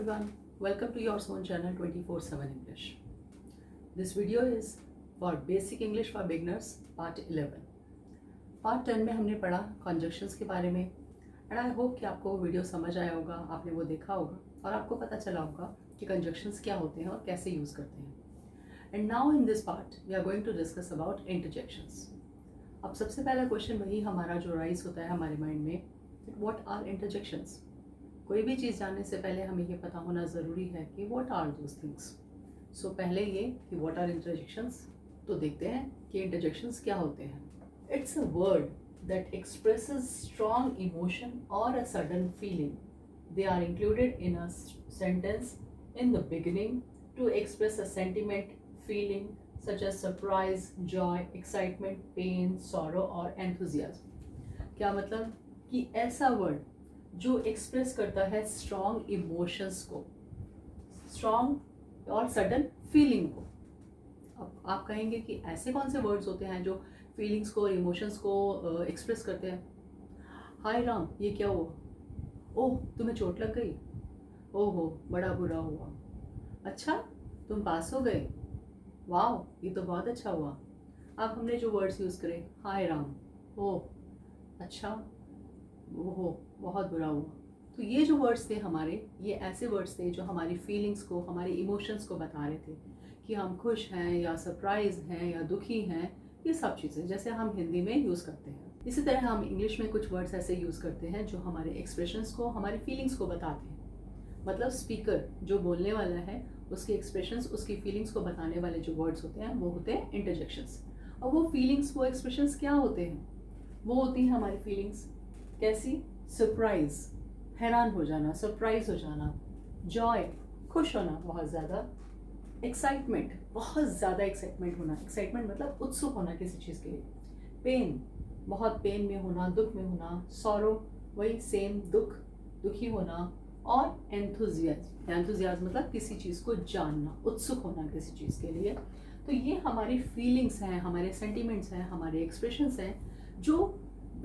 everyone, welcome to your own channel 24/7 English. This video is for Basic English for Beginners Part 11. Part 10 में हमने पढ़ा conjunctions के बारे में एंड आई होप कि आपको वो वीडियो समझ आया होगा, आपने वो देखा होगा और आपको पता चला होगा कि conjunctions क्या होते हैं और कैसे यूज़ करते हैं. And now in this part we are going to discuss about interjections. अब सबसे पहला क्वेश्चन वही हमारा जो राइज होता है हमारे माइंड में, व्हाट आर इंटरजेक्शंस. कोई भी चीज़ जानने से पहले हमें ये पता होना ज़रूरी है कि व्हाट आर दोज थिंग्स. सो पहले ये कि व्हाट आर इंटरजेक्शंस, तो देखते हैं कि इंटरजेक्शंस क्या होते हैं. It's a word that expresses strong emotion और a sudden feeling. They are included in a sentence in the beginning to express a sentiment, feeling such as surprise, joy, excitement, pain, sorrow और enthusiasm. क्या मतलब कि ऐसा word जो express करता है strong emotions को, स्ट्रॉन्ग और सडन फीलिंग को. अब आप कहेंगे कि ऐसे कौन से वर्ड्स होते हैं जो फीलिंग्स को और इमोशंस को एक्सप्रेस करते हैं. हाय राम, ये क्या हुआ. ओह, तुम्हें चोट लग गई. ओहो, बड़ा बुरा हुआ. अच्छा, तुम पास हो गए. वाह, ये तो बहुत अच्छा हुआ. अब हमने जो वर्ड्स यूज़ करे, हाय राम, ओह, अच्छा, ओहो, बहुत बुरा हुआ. तो ये जो वर्ड्स थे हमारे, ये ऐसे वर्ड्स थे जो हमारी फीलिंग्स को, हमारे इमोशंस को बता रहे थे कि हम खुश हैं या सरप्राइज हैं या दुखी हैं. ये सब चीज़ें जैसे हम हिंदी में यूज़ करते हैं, इसी तरह हम इंग्लिश में कुछ वर्ड्स ऐसे यूज़ करते हैं जो हमारे एक्सप्रेशंस को, हमारी फीलिंग्स को बताते हैं. मतलब स्पीकर जो बोलने वाला है, उसके एक्सप्रेशंस, उसकी फीलिंग्स को बताने वाले जो वर्ड्स होते हैं वो होते हैं इंटरजेक्शंस. और वो फीलिंग्स, वो एक्सप्रेशंस क्या होते हैं. वो होती हैं हमारी फीलिंग्स कैसी. सरप्राइज, हैरान हो जाना, सरप्राइज हो जाना. जॉय, खुश होना बहुत ज़्यादा. एक्साइटमेंट, बहुत ज़्यादा एक्साइटमेंट होना. एक्साइटमेंट मतलब उत्सुक होना किसी चीज़ के लिए. पेन, बहुत पेन में होना, दुख में होना. सॉरो, वही सेम, दुख, दुखी होना. और एंथुजियाज्म, एंथुजियाज्म मतलब किसी चीज़ को जानना, उत्सुक होना किसी चीज़ के लिए. तो ये हमारी फीलिंग्स हैं, हमारे सेंटिमेंट्स हैं, हमारे एक्सप्रेशंस हैं जो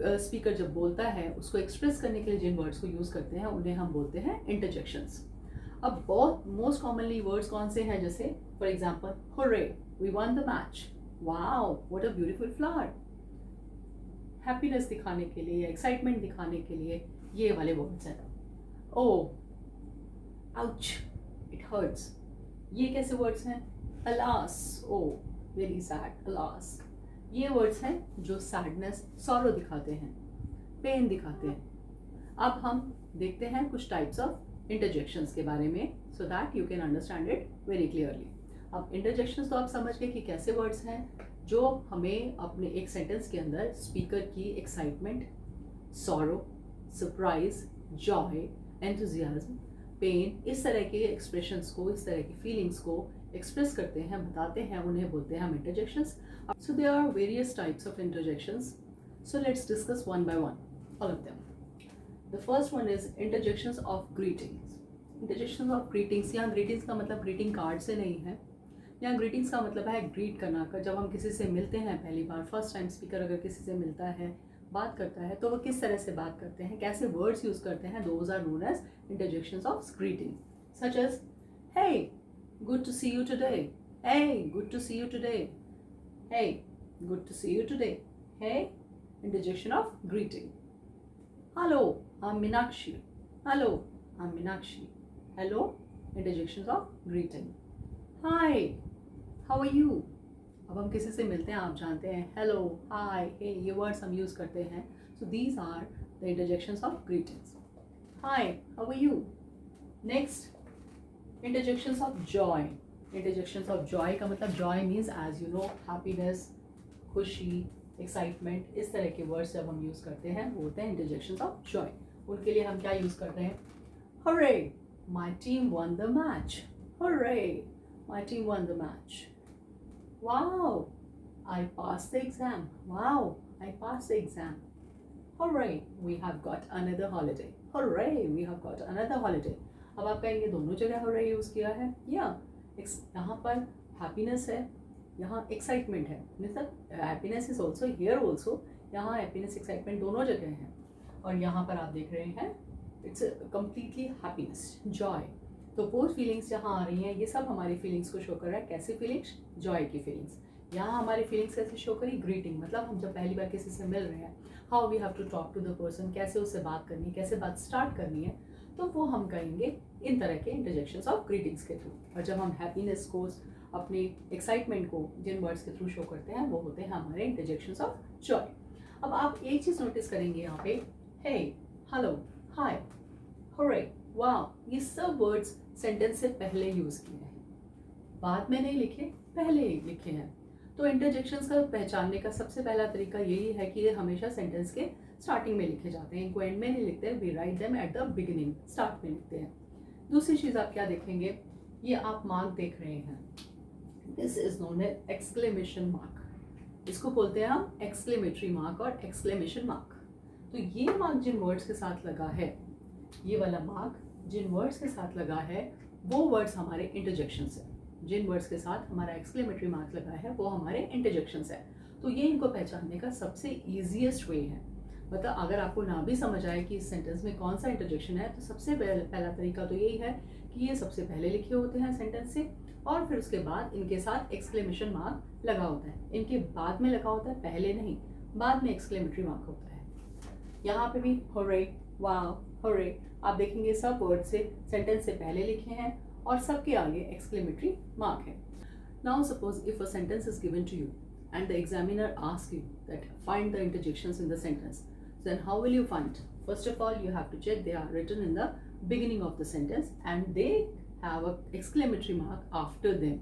स्पीकर जब बोलता है उसको एक्सप्रेस करने के लिए जिन वर्ड्स को यूज़ करते हैं उन्हें हम बोलते हैं इंटरजेक्शंस. अब बहुत मोस्ट कॉमनली वर्ड्स कौन से हैं, जैसे for example, hurray, we won the match. Wow, what a beautiful flower. Happiness दिखाने के लिए, एक्साइटमेंट दिखाने के लिए ये वाले वर्ड्स हैं. ओह, आउच, इट हर्ट्स. ये कैसे वर्ड्स हैं. अलास, ओह, वेरी सैड, अलास. ये वर्ड्स हैं जो सैडनेस, सॉरो दिखाते हैं, पेन दिखाते हैं. अब हम देखते हैं कुछ टाइप्स ऑफ इंटरजेक्शंस के बारे में, so that you can understand it very clearly. अब इंटरजेक्शंस तो आप समझ गए कि कैसे वर्ड्स हैं जो हमें अपने एक सेंटेंस के अंदर स्पीकर की excitement, sorrow, surprise, joy, enthusiasm, pain, इस तरह के एक्सप्रेशंस को, इस तरह की फीलिंग्स को एक्सप्रेस करते हैं, बताते हैं, उन्हें बोलते हैं हम interjections. So there are various types of interjections. So let's discuss one by one, all of them. The first one is interjections of greetings. Interjections of greetings, यहाँ greetings का मतलब greeting card से नहीं है. यहाँ greetings का मतलब है greet करना का. जब हम किसी से मिलते हैं पहली बार, फर्स्ट टाइम स्पीकर अगर किसी से मिलता है, बात करता है, तो वो किस तरह से बात करते हैं, कैसे वर्ड्स यूज़ करते हैं, those are known as interjections of greeting. Such as, hey, good to see you today. Hey, good to see you today. Hey, good to see you today. Hey, interjection of greeting. Hello, I'm Meenakshi. Hello, I'm Meenakshi. Hello, interjections of greeting. Hi, how are you? अब हम किसी से मिलते हैं, आप जानते हैं, hello, हाय, हे, ये वर्ड्स हम यूज़ करते हैं. So these are the interjections of greetings. Hi, how are you. Next, interjections of joy. Interjections of joy का मतलब joy means, as you know, happiness, खुशी, एक्साइटमेंट. इस तरह के वर्ड्स जब हम यूज़ करते हैं वो होते हैं इंटरजेक्शंस ऑफ जॉय. उनके लिए हम क्या यूज़ करते हैं. Hurray, my team one the match. Hurray, my team one the match. Wow, I passed the exam. Wow, I passed the exam. Hooray, we have got another holiday. Hooray, we have got another holiday. अब आप कहेंगे दोनों जगह hooray use किया है. यहाँ पर happiness है, यहाँ excitement है. मतलब happiness is also here also. यहाँ happiness, excitement दोनों जगह हैं. और यहाँ पर आप देख रहे हैं it's completely happiness, joy. तो वो फीलिंग्स जहाँ आ रही हैं ये सब हमारी फीलिंग्स को शो कर रहा है। कैसी फीलिंग्स? जॉय की फीलिंग्स। यहाँ हमारी फीलिंग्स कैसे शो करी? ग्रीटिंग, मतलब हम जब पहली बार किसी से मिल रहे हैं, how we have to talk to the person, कैसे उससे बात करनी है, कैसे बात स्टार्ट करनी है, तो वो हम करेंगे इन तरह के इंटरजेक्शंस ऑफ ग्रीटिंग्स के थ्रू। और जब हम हैप्पीनेस को, अपने एक्साइटमेंट को जिन वर्ड्स के थ्रू शो करते हैं वो होते हैं हमारे इंटरजेक्शंस ऑफ जॉय। अब आप एक चीज़ नोटिस करेंगे यहाँ पे, हे, हेलो, हाय, होरे, वाओ, ये सब वर्ड्स सेंटेंस से पहले यूज किए हैं, बाद में नहीं लिखे, पहले ही लिखे हैं। तो इंटरजेक्शंस का पहचानने का सबसे पहला तरीका यही है कि ये हमेशा सेंटेंस के स्टार्टिंग में लिखे जाते हैं, इनको एंड में नहीं लिखते, we write them at the beginning, start में लिखते हैं। दूसरी चीज़ आप क्या देखेंगे, ये आप मार्क देख रहे हैं, this is known as exclamation mark. इसको बोलते हैं हम एक्सक्लेमेटरी मार्क और एक्सक्लेमेशन मार्क। तो ये मार्क जिन वर्ड्स के साथ लगा है, ये वाला मार्क जिन वर्ड्स के साथ लगा है वो वर्ड्स हमारे इंटरजेक्शंस है। जिन वर्ड्स के साथ हमारा एक्सक्लेमेटरी मार्क लगा है वो हमारे इंटरजेक्शंस है। तो ये इनको पहचानने का सबसे ईजीएस्ट वे है। मतलब अगर आपको ना भी समझ आए कि इस सेंटेंस में कौन सा इंटरजेक्शन है, तो सबसे पहला तरीका तो यही है कि ये सबसे पहले लिखे होते हैं सेंटेंस से, और फिर उसके बाद इनके साथ एक्सक्लेमेशन मार्क लगा होता है। इनके बाद में लगा होता है, पहले नहीं, बाद में एक्सक्लेमेटरी मार्क होता है। यहाँ पे भी होरे, वाओ, होरे, आप देखेंगे सब वर्ड से सेंटेंस से पहले लिखे हैं और सबके आगे एक्सक्लेमेटरी मार्क है। Now suppose if a sentence is given to you and the examiner asks you that find the interjections in the sentence, then how will you find? First of all, you have to check they are written in the beginning of the sentence and they have a exclamatory mark after them.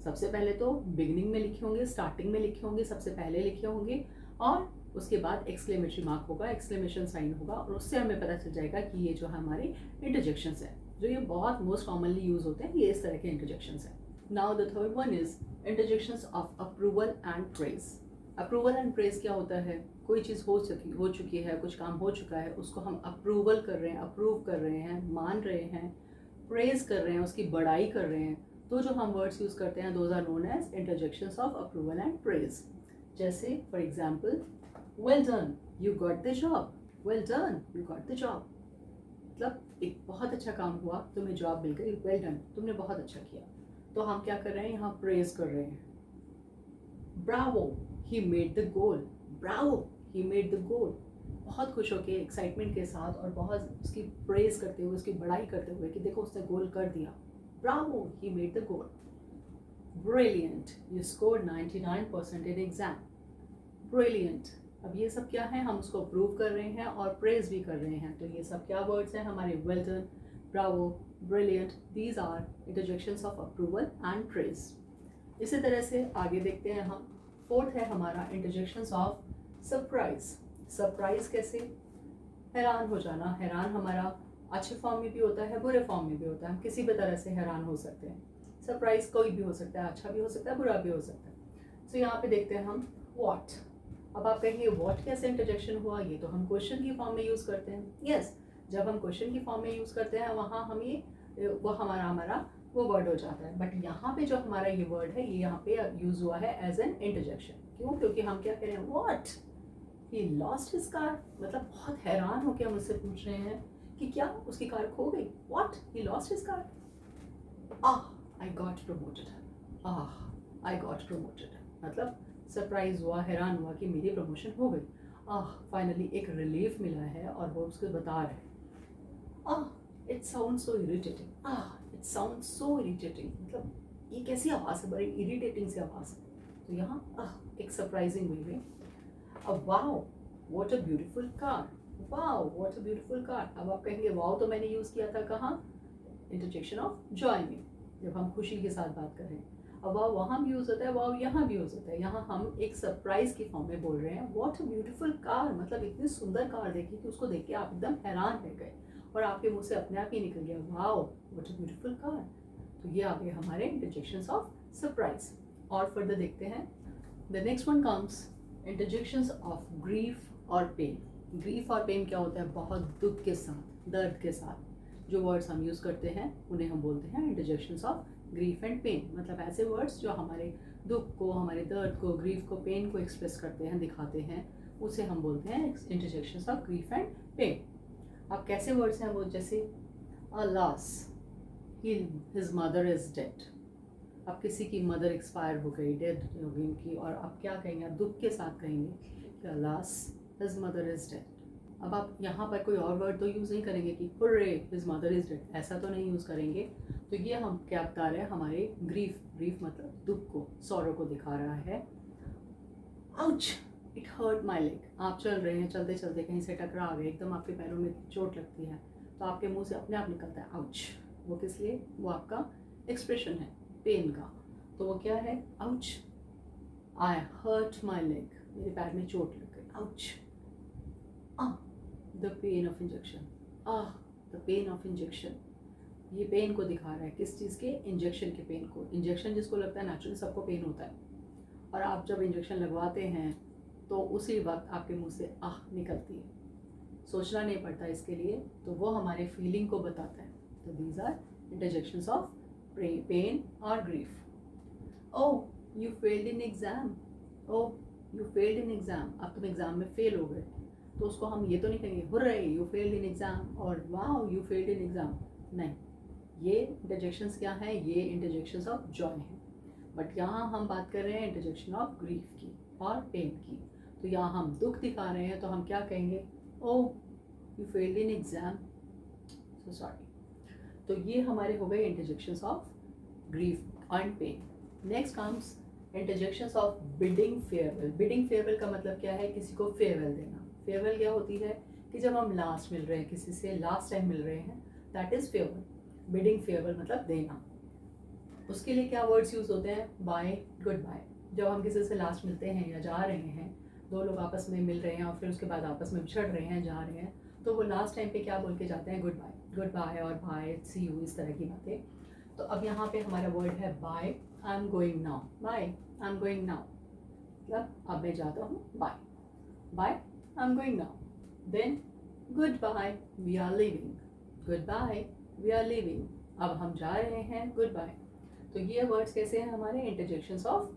सबसे पहले तो beginning में लिखे होंगे, starting में लिखे होंगे, सबसे पहले लिखे होंगे, और उसके बाद एक्सक्लेमेटरी मार्क होगा, एक्सक्लेमेशन साइन होगा, और उससे हमें पता चल जाएगा कि ये जो हमारे इंटरजेक्शंस है, जो ये बहुत मोस्ट कॉमनली यूज होते हैं, ये इस तरह के इंटरजेक्शंस हैं। Now the third one is interjections of approval and praise. Approval and praise क्या होता है? कोई चीज़ हो चुकी है, कुछ काम हो चुका है, उसको हम अप्रूवल कर रहे हैं, अप्रूव कर रहे हैं, मान रहे हैं, प्रेज कर रहे हैं, उसकी बड़ाई कर रहे हैं, तो जो हम वर्ड्स यूज करते हैं those are known as interjections of approval and praise. जैसे for example, well done, you got the job, well done, you got the job, मतलब एक बहुत अच्छा काम हुआ, तुम्हें जॉब मिल गई, वेल डन, तुमने बहुत अच्छा किया। तो हम क्या कर रहे हैं, यहाँ प्रेज कर रहे हैं। Bravo, he made the goal, Bravo, he made the goal, बहुत खुश होके, एक्साइटमेंट के साथ और बहुत उसकी प्रेज करते हुए, उसकी बड़ाई करते हुए कि देखो उसने गोल कर दिया, Bravo, he made the goal. Brilliant, you scored 99% in exam, brilliant. अब ये सब क्या है, हम उसको अप्रूव कर रहे हैं और प्रेज भी कर रहे हैं। तो ये सब क्या वर्ड्स हैं हमारे? Well done, bravo, brilliant, these are interjections of approval and praise. इसी तरह से आगे देखते हैं हम। फोर्थ है हमारा इंटरजेक्शंस ऑफ सरप्राइज। सरप्राइज कैसे? हैरान हो जाना। हैरान हमारा अच्छे फॉर्म में भी होता है, बुरे फॉर्म में भी होता है, हम किसी भी तरह से हैरान हो सकते हैं। सरप्राइज कोई भी हो सकता है, अच्छा भी हो सकता है, बुरा भी हो सकता है। सो यहाँ पे देखते हैं हम व्हाट। अब आप कहेंगे व्हाट कैसे इंटरजेक्शन हुआ? ये तो हम क्वेश्चन की फॉर्म में यूज करते हैं। यस, जब हम क्वेश्चन की फॉर्म में यूज करते हैं वहाँ हम ये वो हमारा वो वर्ड हो जाता है। बट यहाँ पे जो हमारा ये वर्ड है, ये यहाँ पे यूज हुआ है एज एन इंटरजेक्शन। क्यों? क्योंकि हम क्या कह रहे हैं, what, he lost his car, मतलब बहुत हैरान होकर हम उससे पूछ रहे हैं कि क्या उसकी कार खो गई? What, he lost his car. I got promoted, I got promoted, मतलब सरप्राइज हुआ, हैरान हुआ कि मेरी प्रमोशन हो गई। फाइनली एक रिलीफ मिला है और वो उसको बता रहे हैं। It sound so irritating, it sound so irritating, मतलब ये कैसी आवाज़ है, बड़ी इरिटेटिंग सी आवाज़ है। तो यहाँ एक सरप्राइजिंग वे में, अब wow what a beautiful car, wow what a beautiful car. अब आप कहेंगे वाओ तो मैंने यूज़ किया था कहाँ? इंटरजेक्शन ऑफ जॉय में, जब हम खुशी के साथ बात कर रहे हैं। अब वाओ वहाँ भी यूज़ होता है, वाओ यहाँ भी यूज़ होता है। यहाँ हम एक सरप्राइज की फॉर्म में बोल रहे हैं, व्हाट अ ब्यूटीफुल कार, मतलब इतनी सुंदर कार देखी कि उसको देख के आप एकदम हैरान रह गए और आपके मुंह से अपने आप ही निकल गया wow what a beautiful car. तो ये आ गए हमारे इंटरजेक्शंस ऑफ सरप्राइज। और फर्दर देखते हैं, the next one comes interjections of grief और पेन। ग्रीफ और पेन क्या होता है? बहुत दुख के साथ, दर्द के साथ जो वर्ड्स हम यूज़ करते हैं उन्हें हम बोलते हैं interjections of grief and pain. मतलब ऐसे वर्ड्स जो हमारे दुख को, हमारे दर्द को, ग्रीफ को, पेन को एक्सप्रेस करते हैं, दिखाते हैं, उसे हम बोलते हैं interjections of grief and pain. अब कैसे वर्ड्स हैं वो? जैसे अ लॉस, कि हिज मदर इज़ डेड। अब किसी की मदर एक्सपायर हो गई, डेड हो गई उनकी, और आप क्या कहेंगे, आप दुख के साथ कहेंगे कि alas his mother is dead. अब आप यहाँ पर कोई और वर्ड तो यूज़ नहीं करेंगे कि hurray his mother is dead, ऐसा तो नहीं यूज़ करेंगे। तो ये हम क्या बता रहे हैं, हमारे ग्रीफ मतलब दुख को, सॉरो को दिखा रहा है। Ouch, it hurt my leg. आप चल रहे हैं, चलते चलते कहीं से टकरा गए, एकदम आपके पैरों में चोट लगती है, तो आपके मुंह से अपने आप निकलता है आउच। वो किस लिए, वो आपका एक्सप्रेशन है पेन का। तो वो क्या है, ouch, I hurt my leg, मेरे पैर में चोट लग गई, ouch. The pain of injection, the pain of injection. ये पेन को दिखा रहा है, किस चीज़ के, इंजेक्शन के पेन को। इंजेक्शन जिसको लगता है, नेचुरली सबको पेन होता है, और आप जब इंजेक्शन लगवाते हैं तो उसी वक्त आपके मुंह से आह निकलती है, सोचना नहीं पड़ता इसके लिए। तो वो हमारे फीलिंग को बताता है। तो these are interjections of pain और grief. Oh you failed in exam, oh you failed in exam, अब तुम एग्जाम में फेल हो गए, तो उसको हम ये तो नहीं कहेंगे hurray you failed in exam और wow you failed in exam, नहीं। ये इंटरजेक्शंस क्या है, ये इंटरजेक्शंस ऑफ जॉय है। बट यहाँ हम बात कर रहे हैं इंटरजेक्शन ऑफ ग्रीफ की और पेन की। तो यहाँ हम दुख दिखा रहे हैं, तो हम क्या कहेंगे, oh you failed in exam, so sorry. तो ये हमारे हो गए interjections of grief and pain. Next comes interjections of bidding farewell. Bidding farewell का मतलब क्या है, किसी को फेयरवेल देना। फेयरवेल क्या होती है कि जब हम लास्ट मिल रहे हैं, किसी से लास्ट टाइम मिल रहे हैं, that is farewell. Bidding farewell मतलब देना। उसके लिए क्या वर्ड्स यूज होते हैं, बाय, गुड बाय। जब हम किसी से लास्ट मिलते हैं या जा रहे हैं, दो लोग आपस में मिल रहे हैं और फिर उसके बाद आपस में बिछड़ रहे हैं, जा रहे हैं, तो वो लास्ट टाइम पे क्या बोल के जाते हैं, गुड बाय। गुड बाय और बाय, सी यू, इस तरह की बातें। तो अब यहाँ पे हमारा वर्ड है bye, I am going now, bye I am going now, मतलब अब मैं जाता हूँ, bye bye I am going now. Then goodbye, we are leaving, goodbye we are leaving, अब हम जा रहे हैं, गुड बाय। तो ये वर्ड्स कैसे हैं, हमारे इंटरजेक्शंस ऑफ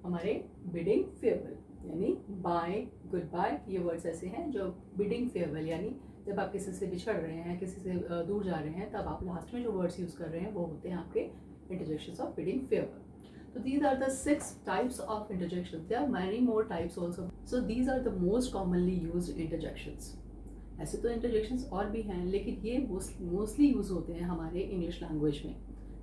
हमारे बिडिंग फेयरवेल, यानी बाय, गुड बाय। ये वर्ड्स ऐसे हैं जो बिडिंग फेयरवेल, यानी जब आप किसी से बिछड़ रहे हैं, किसी से दूर जा रहे हैं, तब आप लास्ट में जो वर्ड्स यूज कर रहे हैं वो होते हैं आपके interjections of bidding farewell. So these are the 6 types of interjections. There are many more types also. So these are the most commonly used interjections. ऐसे तो इंटरजेक्शंस और भी हैं, लेकिन ये मोस्टली यूज़ होते हैं हमारे इंग्लिश लैंग्वेज में,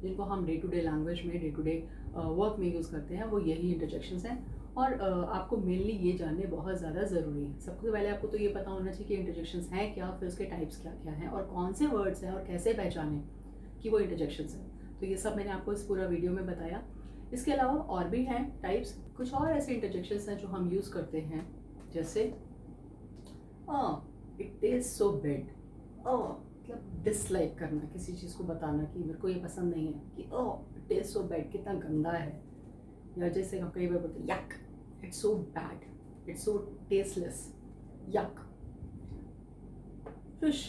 जिनको हम डे टू डे लैंग्वेज में, डे टू डे वर्क में यूज़ करते हैं, वो यही इंटरजेक्शंस हैं। और आपको मेनली ये जानने बहुत ज़्यादा ज़रूरी है। सबसे पहले आपको तो ये पता होना चाहिए कि इंटरजेक्शंस हैं क्या, फिर उसके टाइप्स क्या क्या हैं, और कौन से वर्ड्स हैं, और कैसे पहचानें कि वो इंटरजेक्शंस हैं। तो ये सब मैंने आपको इस पूरा वीडियो में बताया। इसके अलावा और भी हैं टाइप्स, कुछ और ऐसे इंटरजेक्शंस हैं जो हम यूज़ करते हैं, जैसे इट इज़ सो बैड, मतलब डिसलाइक करना, किसी चीज़ को बताना कि मेरे को ये पसंद नहीं है, कि इट इज़ सो बैड, कितना गंदा है। या जैसे हम कई बार बोलते हैं यक, it's so bad, it's so tasteless, यक। हुश,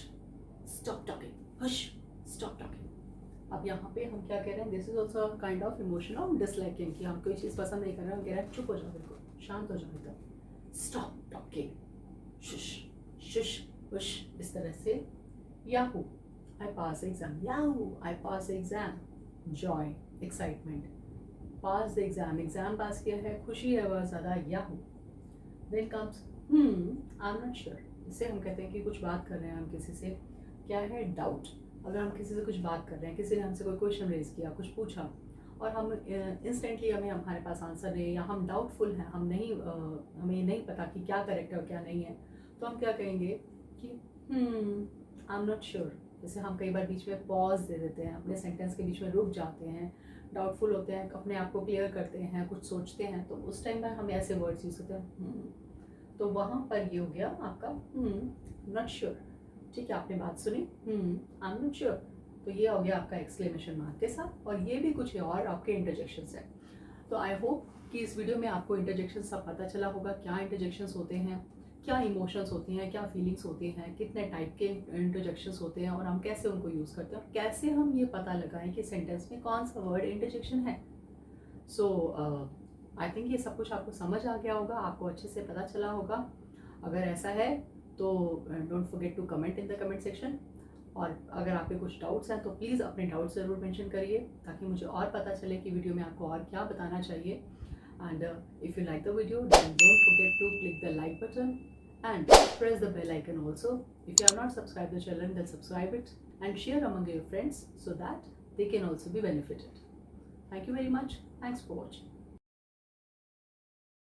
स्टॉप टॉकिंग, हुश, स्टॉप टॉकिंग। अब यहाँ पे हम क्या कह रहे हैं, this is also kind of emotion of disliking, कि हम कोई चीज़ पसंद नहीं कर रहे हैं, हम कह रहे हैं चुप हो जाओ, बिल्कुल शांत हो जाओ एकदम, stop talking, shush shush hush, इस तरह से। Yahoo, I pass exam, yahoo I pass exam, joy, excitement, pass the exam, exam pass किया है, खुशी है बहुत ज़्यादा, yahoo. Then comes I am not sure, इससे हम कहते हैं कि कुछ बात कर रहे हैं हम किसी से, क्या है, डाउट। अगर हम किसी से कुछ बात कर रहे हैं, किसी ने हमसे कोई क्वेश्चन रेज किया, कुछ पूछा, और हम इंस्टेंटली हमें हमारे पास आंसर नहीं, या हम डाउटफुल हैं, हम नहीं हमें नहीं पता कि क्या करेक्ट है और क्या नहीं है, तो हम क्या कहेंगे कि आई एम नॉट श्योर। जैसे हम कई बार बीच में पॉज दे देते हैं, अपने सेंटेंस के बीच में रुक जाते हैं, डाउटफुल होते हैं, अपने आप को क्लियर करते हैं, कुछ सोचते हैं, तो उस टाइम में हम ऐसे वर्ड्स यूज करते हैं। तो वहाँ पर ये हो गया आपका नॉट श्योर। ठीक है, आपने बात सुनी, आई एम नॉट श्योर, तो ये हो गया आपका एक्सक्लेमेशन मार्क के साथ। और ये भी कुछ और आपके इंटरजेक्शंस हैं। तो आई होप कि इस वीडियो में आपको इंटरजेक्शंस सब पता चला होगा, क्या इंटरजेक्शंस होते हैं, क्या इमोशंस होती हैं, क्या फीलिंग्स होती हैं, कितने टाइप के इंटरजेक्शंस होते हैं, और हम कैसे उनको यूज़ करते हैं, और कैसे हम ये पता लगाएं कि सेंटेंस में कौन सा वर्ड इंटरजेक्शन है। सो आई थिंक ये सब कुछ आपको समझ आ गया होगा, आपको अच्छे से पता चला होगा। अगर ऐसा है तो don't forget to comment in the comment section, और अगर आपके कुछ डाउट्स हैं तो प्लीज़ अपने डाउट्स ज़रूर मेंशन करिए, ताकि मुझे और पता चले कि वीडियो में आपको और क्या बताना चाहिए। And if you like the video then don't forget to click the like button and press the bell icon also. If you have not subscribed the channel, then subscribe it and share among your friends so that they can also be benefited. Thank you very much. Thanks for watching.